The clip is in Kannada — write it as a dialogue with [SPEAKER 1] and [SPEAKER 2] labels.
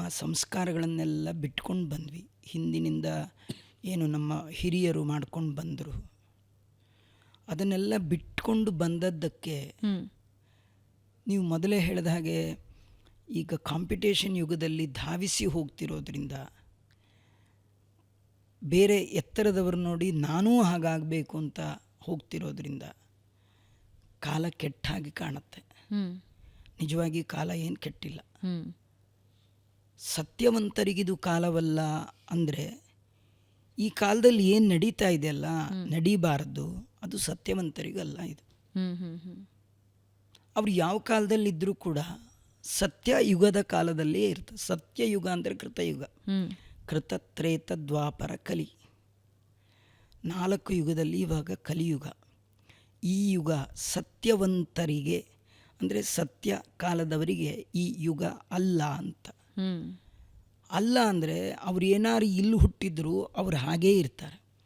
[SPEAKER 1] ಆ ಸಂಸ್ಕಾರಗಳನ್ನೆಲ್ಲ ಬಿಟ್ಕೊಂಡು ಬಂದ್ವಿ. ಹಿಂದಿನಿಂದ ಏನು ನಮ್ಮ ಹಿರಿಯರು ಮಾಡ್ಕೊಂಡು ಬಂದರು, ಅದನ್ನೆಲ್ಲ ಬಿಟ್ಕೊಂಡು ಬಂದದ್ದಕ್ಕೆ ನೀವು ಮೊದಲೇ ಹೇಳಿದ ಹಾಗೆ ಈಗ ಕಾಂಪಿಟೇಷನ್ ಯುಗದಲ್ಲಿ ಧಾವಿಸಿ ಹೋಗ್ತಿರೋದ್ರಿಂದ ಬೇರೆ ಎತ್ತರದವರು ನೋಡಿ ನಾನೂ ಹಾಗಾಗಬೇಕು ಅಂತ ಹೋಗ್ತಿರೋದ್ರಿಂದ ಕಾಲ ಕೆಟ್ಟಾಗಿ ಕಾಣುತ್ತೆ. ನಿಜವಾಗಿ ಕಾಲ ಏನು ಕೆಟ್ಟಿಲ್ಲ. ಸತ್ಯವಂತರಿಗಿದು ಕಾಲವಲ್ಲ ಅಂದರೆ ಈ ಕಾಲದಲ್ಲಿ ಏನು ನಡೀತಾ ಇದೆಯಲ್ಲ, ನಡೀಬಾರದು, ಅದು ಸತ್ಯವಂತರಿಗಲ್ಲ. ಇದು ಅವ್ರು ಯಾವ ಕಾಲದಲ್ಲಿದ್ದರೂ ಕೂಡ ಸತ್ಯ ಯುಗದ ಕಾಲದಲ್ಲೇ ಇರ್ತದೆ. ಸತ್ಯಯುಗ ಅಂದರೆ ಕೃತಯುಗ, ಕೃತ ತ್ರೇತ ದ್ವಾಪರ ಕಲಿ, 4 ಯುಗದಲ್ಲಿ ಇವಾಗ ಕಲಿಯುಗ. ಈ ಯುಗ ಸತ್ಯವಂತರಿಗೆ ಅಂದರೆ ಸತ್ಯ ಕಾಲದವರಿಗೆ ಈ ಯುಗ ಅಲ್ಲ ಅಂತ. ಅಲ್ಲ ಅಂದರೆ ಅವ್ರು ಏನಾರು ಇಲ್ಲಿ ಹುಟ್ಟಿದ್ರು ಅವ್ರು ಹಾಗೇ ಇರ್ತಾರೆ.